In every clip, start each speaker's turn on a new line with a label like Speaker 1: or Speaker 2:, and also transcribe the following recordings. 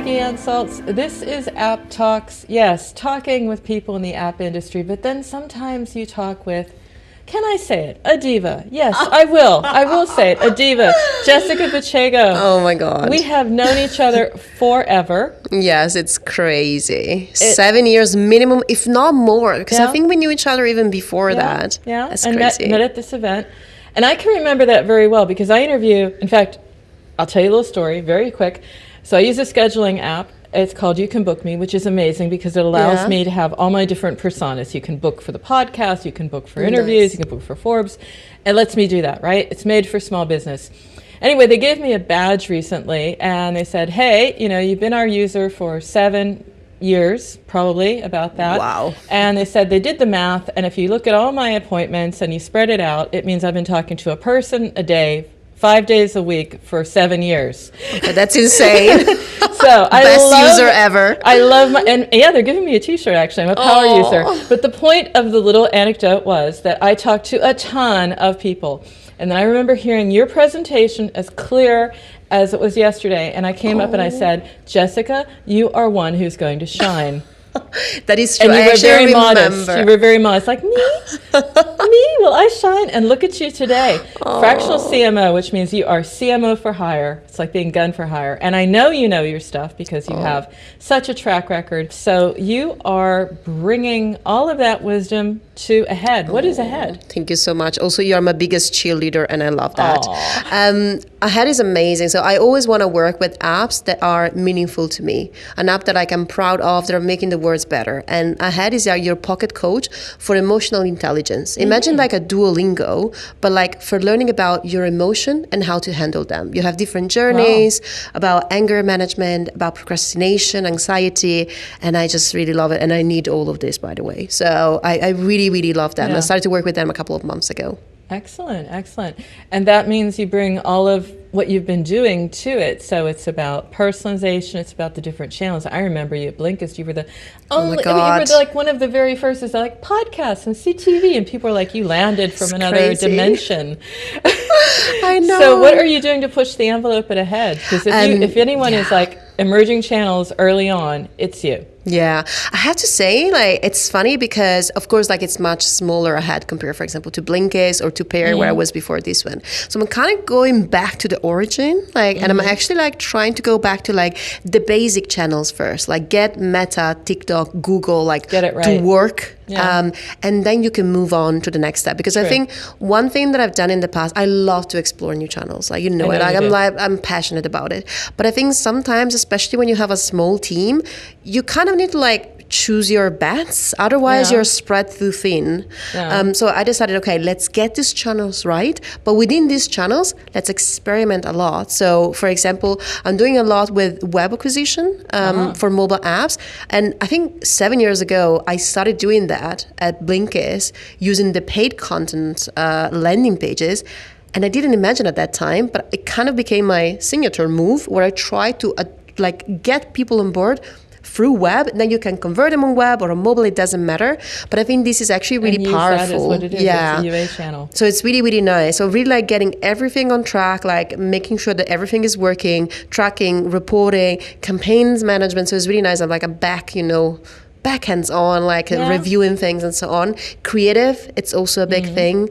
Speaker 1: Maggie Ann Saltz. This is App Talks. Yes, talking with people in the app industry, but then sometimes you talk with, can I say it, a diva? Yes, I will. I will say it, a diva. Gessica Bicego.
Speaker 2: Oh my God.
Speaker 1: We have known each other forever.
Speaker 2: Yes, it's crazy. 7 years minimum, if not more, because I think we knew each other even before that.
Speaker 1: Yeah,
Speaker 2: that's
Speaker 1: and
Speaker 2: crazy.
Speaker 1: met at this event. And I can remember that very well because I interview, in fact, I'll tell you a little story, very quick. So I use a scheduling app. It's called You Can Book Me, which is amazing because it allows me to have all my different personas. You can book for the podcast, you can book for interviews, you can book for Forbes. It lets me do that, right? It's made for small business. Anyway, they gave me a badge recently and they said, hey, you know, you've been our user for 7 years, probably, about that.
Speaker 2: Wow.
Speaker 1: And they said they did the math, and if you look at all my appointments and you spread it out, it means I've been talking to a person a day, 5 days a week for 7 years.
Speaker 2: Okay, that's insane.
Speaker 1: So
Speaker 2: Best user ever.
Speaker 1: I love my, and yeah, they're giving me a t-shirt actually. I'm a power user. But the point of the little anecdote was that I talked to a ton of people. And then I remember hearing your presentation as clear as it was yesterday. And I came up and I said, Gessica, you are one who's going to shine.
Speaker 2: That is true.
Speaker 1: And you
Speaker 2: I
Speaker 1: were very
Speaker 2: remember.
Speaker 1: modest. You were very modest. Like, me? Me? Will I shine? And look at you today. Fractional CMO, which means you are CMO for hire. It's like being gun for hire. And I know you know your stuff because you have such a track record. So you are bringing all of that wisdom to Ahead. What is Ahead?
Speaker 2: Thank you so much. Also, you are my biggest cheerleader, and I love that. Ahead is amazing. So I always want to work with apps that are meaningful to me. An app that I'm proud of, that are making the words better. And Ahead is your pocket coach for emotional intelligence. Imagine like a Duolingo, but like for learning about your emotion and how to handle them. You have different journeys about anger management, about procrastination, anxiety, and I just really love it. And I need all of this, by the way. So I really, really love them. I started to work with them a couple of months ago.
Speaker 1: Excellent, excellent. And that means you bring all of what you've been doing to it. So it's about personalization, it's about the different channels. I remember you at Blinkist, you were the only, you were like one of the very first, is like podcasts and CTV, and people were like, you landed from another dimension.
Speaker 2: I know.
Speaker 1: So what are you doing to push the envelope at Ahead? Because if anyone is like emerging channels early on, it's you.
Speaker 2: Yeah, I have to say, like, it's funny because, of course, like, it's much smaller Ahead compared, for example, to Blinkist or to Paywall, where I was before this one. So I'm kind of going back to the origin, like, and I'm actually like trying to go back to like the basic channels first, like get Meta, TikTok, Google, like
Speaker 1: get it right.
Speaker 2: to work. And then you can move on to the next step. Because I think one thing that I've done in the past, I love to explore new channels. Like, I'm passionate about it. But I think sometimes, especially when you have a small team, you kind of need to like choose your bets. Otherwise, you're spread too thin. So I decided, okay, let's get these channels right. But within these channels, let's experiment a lot. So, for example, I'm doing a lot with web acquisition for mobile apps. And I think 7 years ago, I started doing that at Blinkist using the paid content landing pages. And I didn't imagine at that time, but it kind of became my signature move where I try to like get people on board through web. Then you can convert them on web or on mobile, it doesn't matter. But I think this is actually really powerful.
Speaker 1: That is what it is. It's a UA channel.
Speaker 2: So it's really, really nice. So really like getting everything on track, like making sure that everything is working, tracking, reporting, campaigns management. So it's really nice. I'm like, I'm back, back hands on, like reviewing things and so on. Creative, it's also a big thing.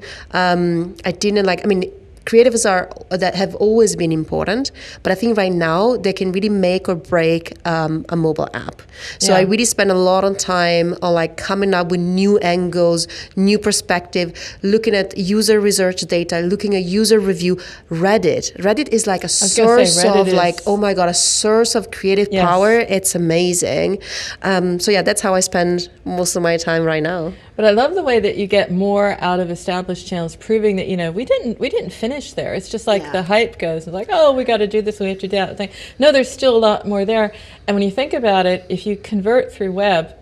Speaker 2: Creatives that have always been important, but I think right now they can really make or break a mobile app. So I really spend a lot of time on like coming up with new angles, new perspective, looking at user research data, looking at user review. Reddit is like a source of like, oh my God, a source of creative power. It's amazing. That's how I spend most of my time right now.
Speaker 1: But I love the way that you get more out of established channels, proving that, we didn't finish there. It's just like the hype goes. It's like, oh, we got to do this, we have to do that thing. No, there's still a lot more there. And when you think about it, if you convert through web,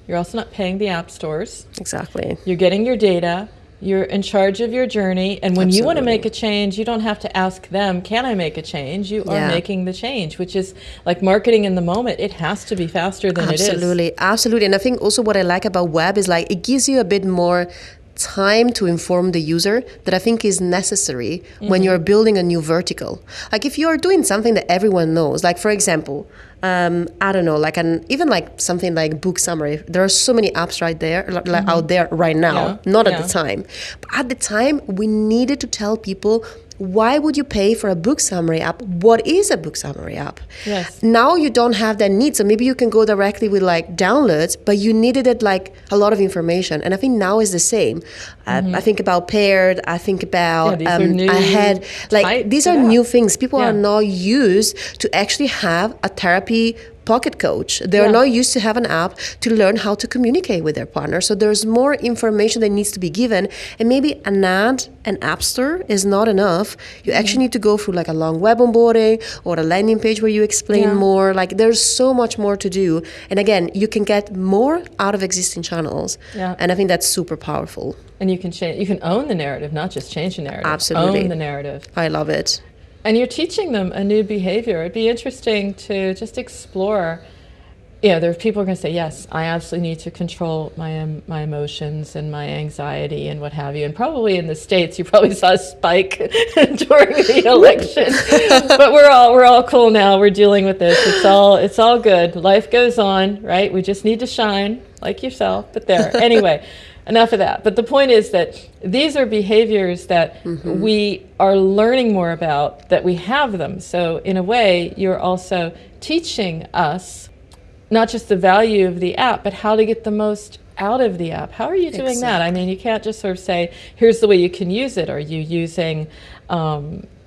Speaker 1: you're also not paying the app stores.
Speaker 2: Exactly.
Speaker 1: You're getting your data. You're in charge of your journey. And when you want to make a change, you don't have to ask them, can I make a change? You are making the change, which is like marketing in the moment. It has to be faster than it is.
Speaker 2: Absolutely. And I think also what I like about web is like it gives you a bit more time to inform the user that I think is necessary when you're building a new vertical. Like if you're doing something that everyone knows, like for example, I don't know, like even like something like book summary. There are so many apps right there, out there right now, not at the time. But at the time, we needed to tell people, why would you pay for a book summary app? What is a book summary app?
Speaker 1: Yes.
Speaker 2: Now you don't have that need. So maybe you can go directly with like downloads, but you needed it like a lot of information. And I think now is the same. I think about paired. I think about ahead. Like these are new things. People are now used to actually have a therapy pocket coach. They're not used to have an app to learn how to communicate with their partner. So there's more information that needs to be given. And maybe an app store is not enough. You actually need to go through like a long web onboarding or a landing page where you explain more. Like there's so much more to do. And again, you can get more out of existing channels. Yeah. And I think that's super powerful.
Speaker 1: And you can change, you can own the narrative, not just change the narrative.
Speaker 2: Absolutely.
Speaker 1: Own the narrative.
Speaker 2: I love it.
Speaker 1: And you're teaching them a new behavior. It'd be interesting to just explore. There are people who are going to say, yes, I absolutely need to control my emotions and my anxiety and what have you. And probably in the States, you probably saw a spike during the election. But we're all cool now. We're dealing with this. It's all good. Life goes on, right? We just need to shine like yourself. But there. Anyway. Enough of that. But the point is that these are behaviors that we are learning more about, that we have them. So in a way, you're also teaching us not just the value of the app, but how to get the most out of the app. How are you doing that? I mean, you can't just sort of say, here's the way you can use it. Are you using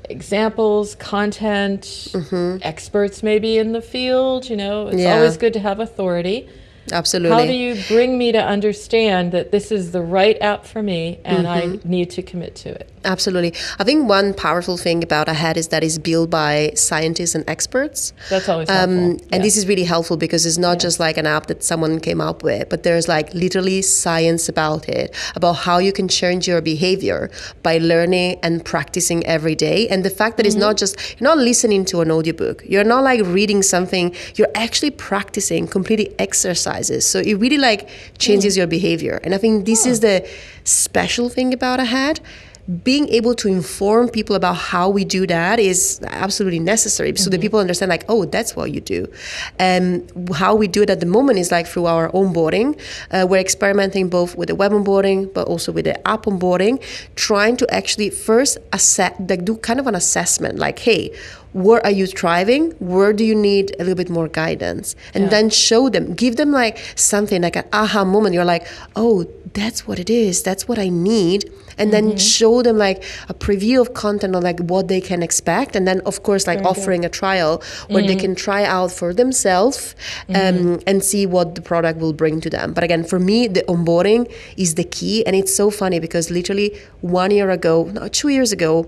Speaker 1: examples, content, experts maybe in the field? It's always good to have authority.
Speaker 2: Absolutely.
Speaker 1: How do you bring me to understand that this is the right app for me and I need to commit to it?
Speaker 2: Absolutely. I think one powerful thing about Ahead is that it's built by scientists and experts.
Speaker 1: That's always helpful.
Speaker 2: And this is really helpful because it's not just like an app that someone came up with, but there's like literally science about it, about how you can change your behavior by learning and practicing every day. And the fact that it's not just, you're not listening to an audiobook. You're not like reading something. You're actually practicing completely exercises. So it really like changes your behavior. And I think this is the special thing about Ahead. Being able to inform people about how we do that is absolutely necessary so that people understand like, oh, that's what you do. And how we do it at the moment is like through our onboarding. We're experimenting both with the web onboarding, but also with the app onboarding, trying to actually first do kind of an assessment like, hey, where are you thriving? Where do you need a little bit more guidance? And then show them, give them like something like an aha moment. You're like, oh, that's what it is. That's what I need. And then show them like a preview of content on like what they can expect. And then of course, like offering a trial where they can try out for themselves and see what the product will bring to them. But again, for me, the onboarding is the key. And it's so funny because literally 2 years ago,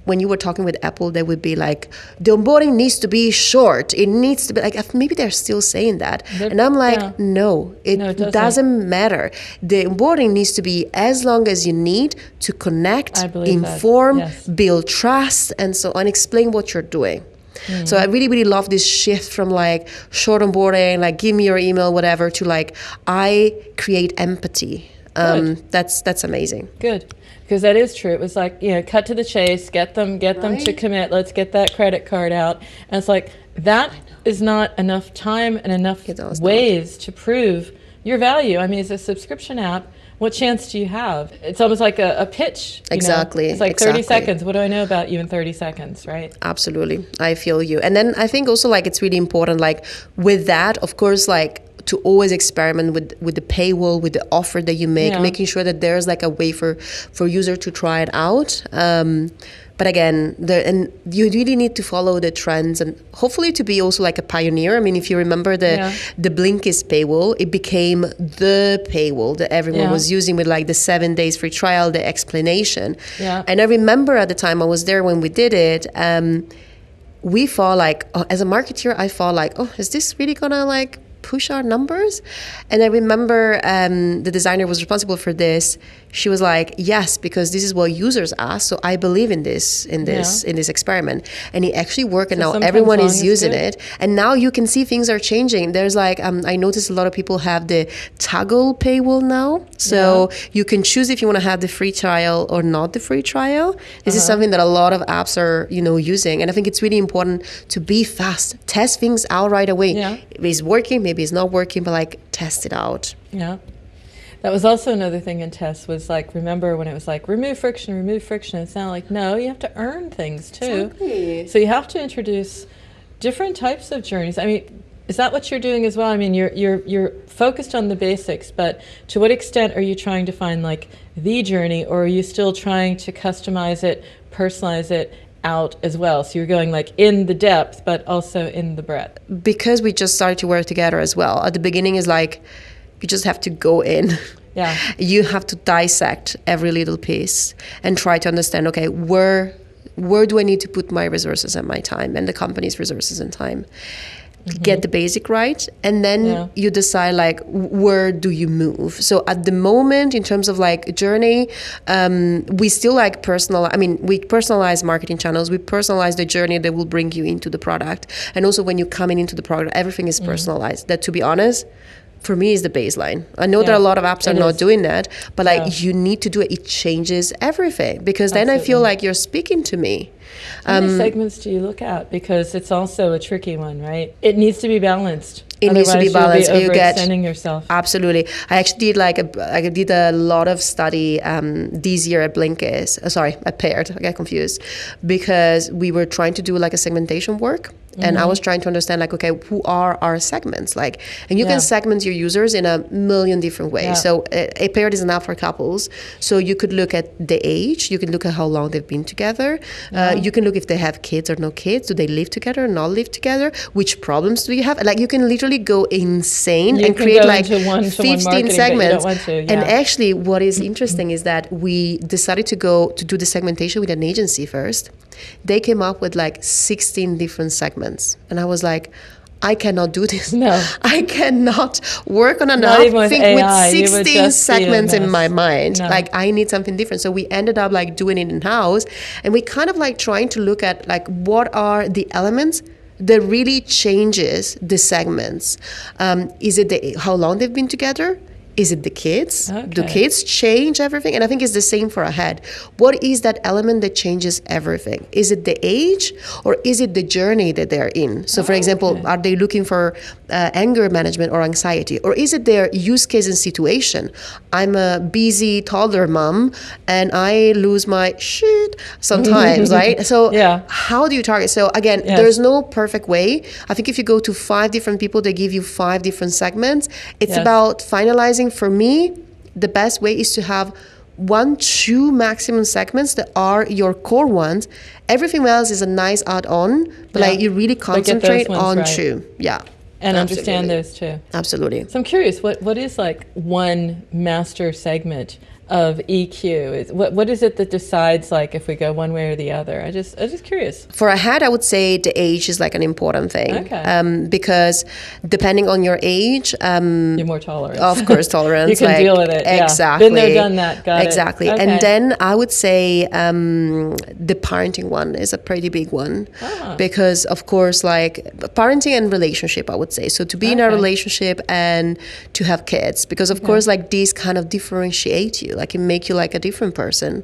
Speaker 2: when you were talking with Apple, they would be like, the onboarding needs to be short. It needs to be like, maybe they're still saying that. And I'm like, no, it doesn't matter. The onboarding needs to be as long as you need to connect, inform, build trust, and so on, explain what you're doing. So I really, really love this shift from like short onboarding, like give me your email, whatever, to like I create empathy. That's amazing.
Speaker 1: Good. Because that is true. It was like, cut to the chase, get them to commit. Let's get that credit card out. And it's like, that is not enough time and enough ways to prove your value. I mean, as a subscription app, what chance do you have? It's almost like a pitch.
Speaker 2: Exactly.
Speaker 1: It's like 30 seconds. What do I know about you in 30 seconds, right?
Speaker 2: Absolutely. I feel you. And then I think also like it's really important, like with that, of course, like to always experiment with the paywall, with the offer that you make, making sure that there's like a way for user to try it out. But again, you really need to follow the trends and hopefully to be also like a pioneer. I mean, if you remember the Blinkist paywall, it became the paywall that everyone was using with like the 7 days free trial, the explanation. Yeah. And I remember at the time I was there when we did it, we thought like, as a marketer, I thought like, oh, is this really gonna like push our numbers? And I remember the designer was responsible for this. She was like, yes, because this is what users ask. So I believe in this experiment. And it actually worked, and now everyone is using it. And now you can see things are changing. There's like, I noticed a lot of people have the toggle paywall now. So you can choose if you want to have the free trial or not the free trial. This is something that a lot of apps are, using. And I think it's really important to be fast, test things out right away.
Speaker 1: Yeah.
Speaker 2: If it's working, maybe it's not working, but like test it out.
Speaker 1: Yeah. That was also another thing in tests was like, remember when it was like, remove friction. It's now like, no, you have to earn things too.
Speaker 2: Exactly.
Speaker 1: So you have to introduce different types of journeys. I mean, is that what you're doing as well? I mean, you're focused on the basics, but to what extent are you trying to find like the journey, or are you still trying to customize it, personalize it out as well? So you're going like in the depth, but also in the breadth.
Speaker 2: Because we just started to work together as well. At the beginning is like, you just have to go in.
Speaker 1: Yeah. You
Speaker 2: have to dissect every little piece and try to understand, okay, where do I need to put my resources and my time and the company's resources and time? Get the basic right, and then you decide like where do you move. So at the moment, in terms of like journey, we still like we personalize marketing channels, we personalize the journey that will bring you into the product, and also when you're coming into the product, everything is personalized. That, to be honest, for me is the baseline. I know that a lot of apps are not doing that, but like you need to do it. It changes everything, because then I feel like you're speaking to me.
Speaker 1: How many segments do you look at? Because it's also a tricky one, right? It needs to be balanced.
Speaker 2: It needs to be balanced.
Speaker 1: You'll be overextending yourself.
Speaker 2: Absolutely. I actually did a lot of study this year at Blinkist. At Paired. I got confused because we were trying to do like a segmentation work. And I was trying to understand, like, okay, who are our segments? Like, and you can segment your users in a million different ways. Yeah. So a Paired is an app for couples. So you could look at the age. You can look at how long they've been together. You can look if they have kids or no kids. Do they live together or not live together? Which problems do you have? Like, you can literally go insane and create like 15 segments. And actually, what is interesting is that we decided to do the segmentation with an agency first. They came up with like 16 different segments. And I was like, I cannot do this. No. I cannot work on an app with 16 segments in my mind. No. Like, I need something different. So we ended up like doing it in-house. And we kind of like trying to look at like what are the elements that really changes the segments. Is it how long they've been together? Is it the kids? Okay. Do kids change everything? And I think it's the same for a head. What is that element that changes everything? Is it the age, or is it the journey that they're in? So for example, are they looking for anger management or anxiety? Or is it their use case and situation? I'm a busy toddler mom and I lose my shit sometimes, right? So how do you target? So again, there's no perfect way. I think if you go to 5 different people, they give you 5 different segments. It's about finalizing. For me, the best way is to have 1-2 maximum segments that are your core ones. Everything else is a nice add-on, but like you really concentrate on 2. Yeah.
Speaker 1: And understand those too.
Speaker 2: Absolutely.
Speaker 1: So I'm curious, what is like one master segment of EQ? What is it that decides like if we go one way or the other? I'm just curious.
Speaker 2: For a head, I would say the age is like an important thing. Okay. Because depending on your age,
Speaker 1: you're more tolerant.
Speaker 2: Of course, tolerance.
Speaker 1: You can deal with it.
Speaker 2: Exactly.
Speaker 1: Been there, done that. Got it.
Speaker 2: Exactly. Okay. And then I would say the parenting one is a pretty big one, because of course, like parenting and relationship, I would say. So to be in a relationship and to have kids, because of course, like these kind of differentiate you. Like, it make you like a different person.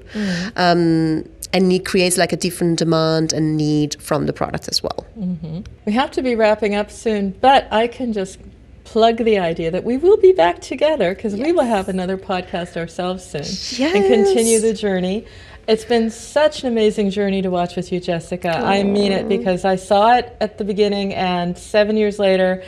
Speaker 2: And it creates like a different demand and need from the product as well.
Speaker 1: We have to be wrapping up soon, but I can just plug the idea that we will be back together, because we will have another podcast ourselves soon and continue the journey. It's been such an amazing journey to watch with you, Gessica. I mean it, because I saw it at the beginning, and 7 years later,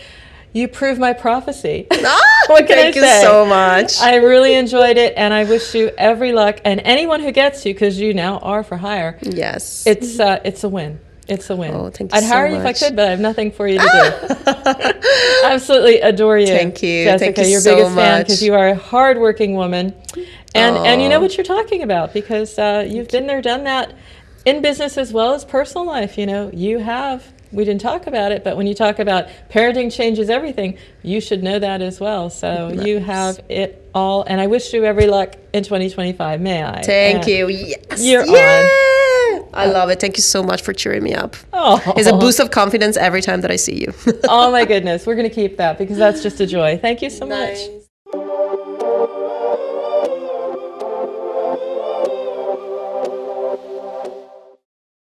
Speaker 1: you proved my prophecy. What can I say? Thank you so much. I really enjoyed it, and I wish you every luck. And anyone who gets you, because you now are for hire.
Speaker 2: Yes.
Speaker 1: It's a win. It's a win.
Speaker 2: Oh, thank you
Speaker 1: I'd hire you if I could, but I have nothing for you to do. Absolutely adore you.
Speaker 2: Thank you.
Speaker 1: Jessica,
Speaker 2: thank you
Speaker 1: your
Speaker 2: so
Speaker 1: biggest
Speaker 2: much.
Speaker 1: fan, because you are a hardworking woman. And you know what you're talking about, because you've been there, done that in business as well as personal life. You know, you have we didn't talk about it, but when you talk about parenting changes everything, you should know that as well. So you have it all, and I wish you every luck in 2025. May I?
Speaker 2: Thank you. Yes.
Speaker 1: You're on.
Speaker 2: I love it. Thank you so much for cheering me up.
Speaker 1: Oh.
Speaker 2: It's a boost of confidence every time that I see you.
Speaker 1: Oh my goodness. We're going to keep that because that's just a joy. Thank you so much.